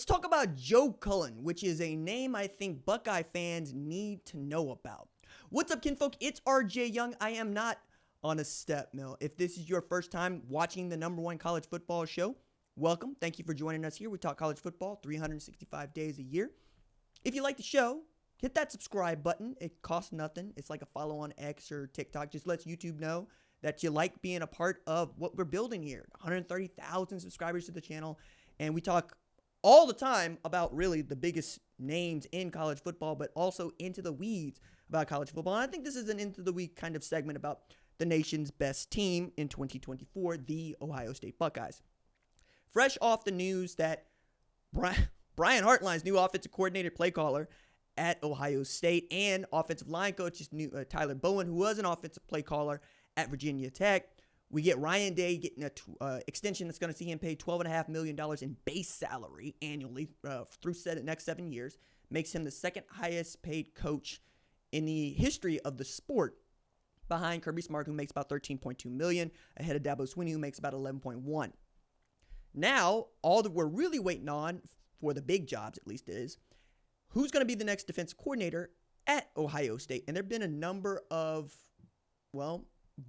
Let's talk about Joe Cullen, which is a name I think Buckeye fans need to know about. What's up, kinfolk? It's RJ Young. I am not on a step mill. If this is your first time watching the #1 college football show, welcome. Thank you for joining us here. We talk college football 365 days a year. If you like the show, hit that subscribe button. It costs nothing. It's like a follow on X or TikTok. Just lets YouTube know that you like being a part of what we're building here. 130,000 subscribers to the channel. And we talk all the time about really the biggest names in college football, but also into the weeds about college football. And I think this is an into the week kind of segment about the nation's best team in 2024, the Ohio State Buckeyes. Fresh off the news that Brian Hartline's new offensive coordinator, play caller at Ohio State, and offensive line coach is Tyler Bowen, who was an offensive play caller at Virginia Tech. We get Ryan Day getting an extension that's going to see him pay $12.5 million in base salary annually through the next 7 years. Makes him the second highest paid coach in the history of the sport, behind Kirby Smart, who makes about $13.2 million, ahead of Dabo Swinney, who makes about $11.1. Now, all that we're really waiting on, for the big jobs at least, is who's going to be the next defensive coordinator at Ohio State. And there have been a number of,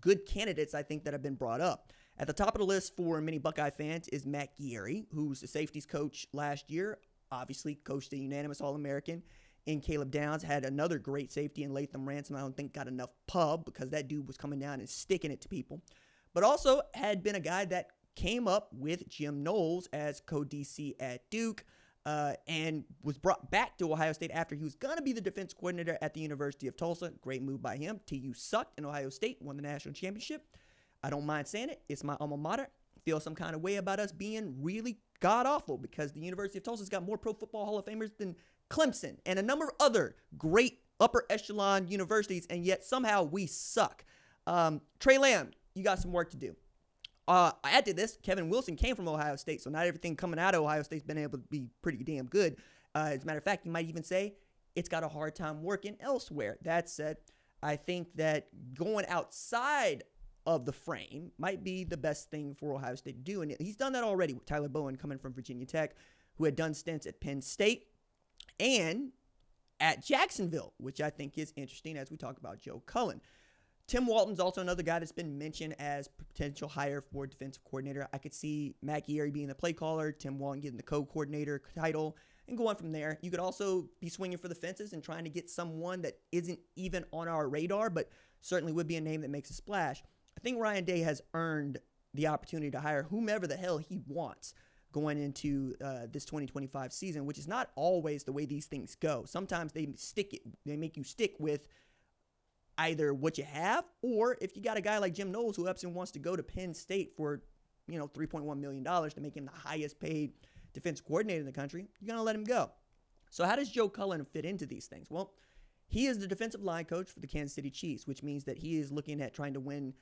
good candidates, I think, that have been brought up. At the top of the list for many Buckeye fans is Matt Gieri, who's the safeties coach last year, obviously coached the unanimous All-American. And Caleb Downs had another great safety in Latham Ransom. I don't think got enough pub because that dude was coming down and sticking it to people. But also had been a guy that came up with Jim Knowles as co-DC at Duke, and was brought back to Ohio State after he was going to be the defense coordinator at the University of Tulsa. Great move by him. TU sucked, and Ohio State won the national championship. I don't mind saying it. It's my alma mater. Feel some kind of way about us being really god-awful because the University of Tulsa's got more Pro Football Hall of Famers than Clemson and a number of other great upper echelon universities, and yet somehow we suck. Trey Lamb, you got some work to do. Add to this, Kevin Wilson came from Ohio State, so not everything coming out of Ohio State's been able to be pretty damn good. As a matter of fact, you might even say it's got a hard time working elsewhere. That said, I think that going outside of the frame might be the best thing for Ohio State to do, and he's done that already with Tyler Bowen coming from Virginia Tech, who had done stints at Penn State and at Jacksonville, which I think is interesting as we talk about Joe Cullen. Tim Walton's also another guy that's been mentioned as potential hire for defensive coordinator. I could see Matt Gieri being the play caller, Tim Walton getting the co-coordinator title, and going from there. You could also be swinging for the fences and trying to get someone that isn't even on our radar, but certainly would be a name that makes a splash. I think Ryan Day has earned the opportunity to hire whomever the hell he wants going into this 2025 season, which is not always the way these things go. Sometimes they make you stick with either what you have, or if you got a guy like Jim Knowles who ups and wants to go to Penn State for, $3.1 million to make him the highest paid defense coordinator in the country, you're going to let him go. So how does Joe Cullen fit into these things? Well, he is the defensive line coach for the Kansas City Chiefs, which means that he is looking at trying to win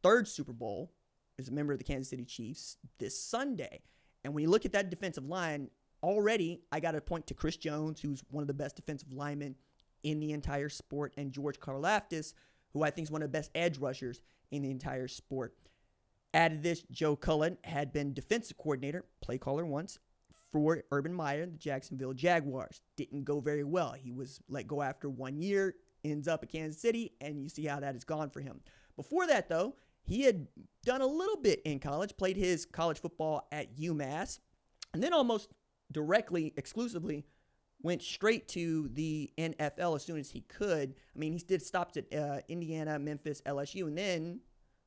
third Super Bowl as a member of the Kansas City Chiefs this Sunday. And when you look at that defensive line, already I got to point to Chris Jones, who's one of the best defensive linemen in the entire sport, and George Karlaftis, who I think is one of the best edge rushers in the entire sport. Added this, Joe Cullen had been defensive coordinator, play caller once, for Urban Meyer, the Jacksonville Jaguars. Didn't go very well. He was let go after 1 year, ends up at Kansas City, and you see how that has gone for him. Before that, though, he had done a little bit in college, played his college football at UMass, and then almost directly, exclusively, went straight to the NFL as soon as he could. I mean, he did stops at Indiana, Memphis, LSU, and then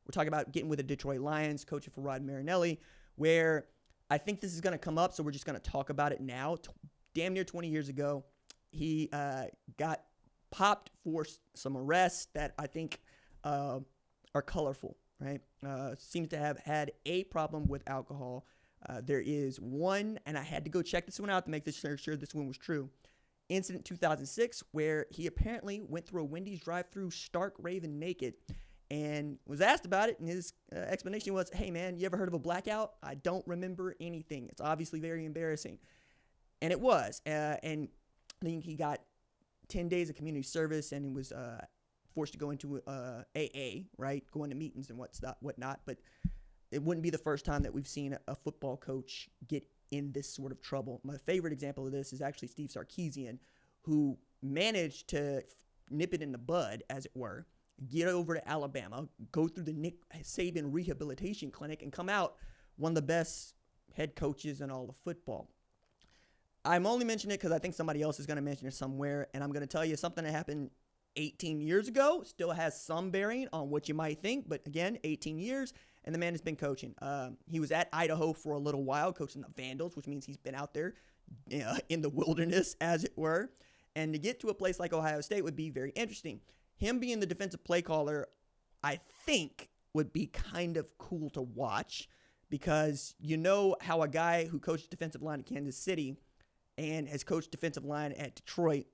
we're talking about getting with the Detroit Lions, coaching for Rod Marinelli, where I think this is going to come up, so we're just going to talk about it now. Damn near 20 years ago, he got popped for some arrests that I think are colorful, right? Seems to have had a problem with alcohol. There is one, and I had to go check this one out to make sure this one was true. Incident 2006, where he apparently went through a Wendy's drive-thru stark raving naked and was asked about it, and his explanation was, hey, man, you ever heard of a blackout? I don't remember anything. It's obviously very embarrassing. And it was. And I think he got 10 days of community service, and he was forced to go into AA, right, going to meetings and whatnot. But it wouldn't be the first time that we've seen a football coach get in this sort of trouble. My favorite example of this is actually Steve Sarkisian, who managed to nip it in the bud, as it were, get over to Alabama, go through the Nick Saban rehabilitation clinic, and come out one of the best head coaches in all of football. I'm only mentioning it because I think somebody else is going to mention it somewhere, and I'm going to tell you something that happened 18 years ago. Still has some bearing on what you might think, but again, 18 years, and the man has been coaching. He was at Idaho for a little while, coaching the Vandals, which means he's been out there in the wilderness, as it were. And to get to a place like Ohio State would be very interesting. Him being the defensive play caller, I think, would be kind of cool to watch, because you know how a guy who coached defensive line at Kansas City and has coached defensive line at Detroit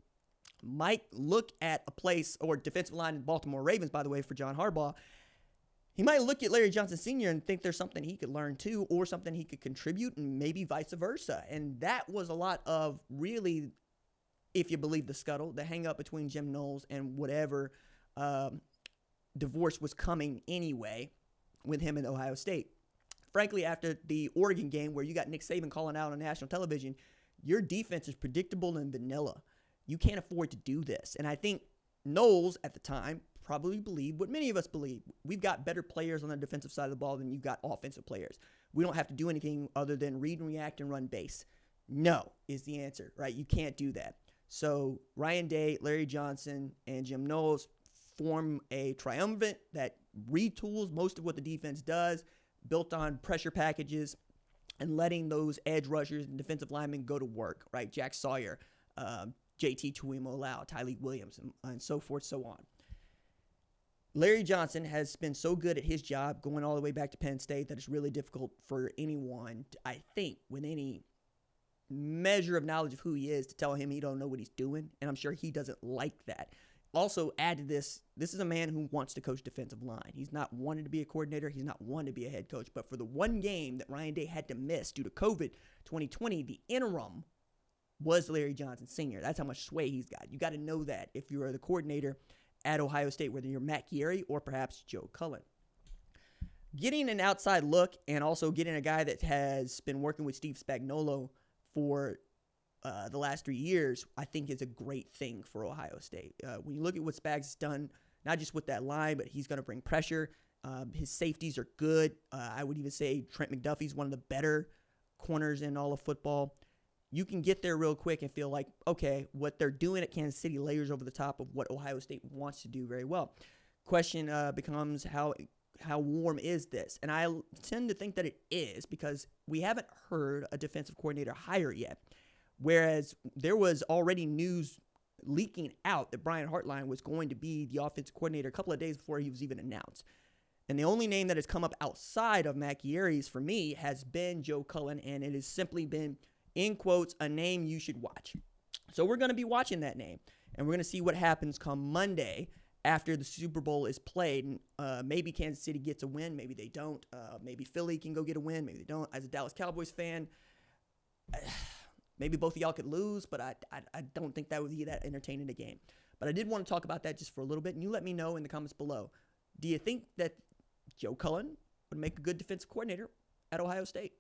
might look at a place, or defensive line in Baltimore Ravens, by the way, for John Harbaugh. He might look at Larry Johnson Sr. and think there's something he could learn too, or something he could contribute, and maybe vice versa. And that was a lot of, really, if you believe the scuttle, the hang up between Jim Knowles and whatever divorce was coming anyway with him in Ohio State. Frankly, after the Oregon game where you got Nick Saban calling out on national television, your defense is predictable and vanilla. You can't afford to do this. And I think Knowles at the time probably believed what many of us believe. We've got better players on the defensive side of the ball than you've got offensive players. We don't have to do anything other than read and react and run base. No is the answer, right? You can't do that. So Ryan Day, Larry Johnson, and Jim Knowles form a triumvirate that retools most of what the defense does, built on pressure packages and letting those edge rushers and defensive linemen go to work, right? Jack Sawyer, JT Tuimoloau, Tyleik Williams, and so forth, so on. Larry Johnson has been so good at his job, going all the way back to Penn State, that it's really difficult for anyone, I think, with any measure of knowledge of who he is, to tell him he don't know what he's doing, and I'm sure he doesn't like that. Also, add to this is a man who wants to coach defensive line. He's not wanted to be a coordinator. He's not wanted to be a head coach. But for the one game that Ryan Day had to miss due to COVID 2020, the interim was Larry Johnson Sr. That's how much sway he's got. You got to know that if you're the coordinator at Ohio State, whether you're Matt Chieri or perhaps Joe Cullen. Getting an outside look, and also getting a guy that has been working with Steve Spagnuolo for the last 3 years, I think is a great thing for Ohio State. When you look at what Spags has done, not just with that line, but he's going to bring pressure. His safeties are good. I would even say Trent McDuffie's one of the better corners in all of football. You can get there real quick and feel like, okay, what they're doing at Kansas City layers over the top of what Ohio State wants to do very well. Question becomes how warm is this? And I tend to think that it is, because we haven't heard a defensive coordinator hire yet. Whereas there was already news leaking out that Brian Hartline was going to be the offensive coordinator a couple of days before he was even announced. And the only name that has come up outside of Matt Chieri's for me has been Joe Cullen, and it has simply been, in quotes, a name you should watch. So we're going to be watching that name, and we're going to see what happens come Monday after the Super Bowl is played. Maybe Kansas City gets a win, maybe they don't. Maybe Philly can go get a win, maybe they don't. As a Dallas Cowboys fan, maybe both of y'all could lose, but I don't think that would be that entertaining a game. But I did want to talk about that just for a little bit, and you let me know in the comments below. Do you think that Joe Cullen would make a good defensive coordinator at Ohio State?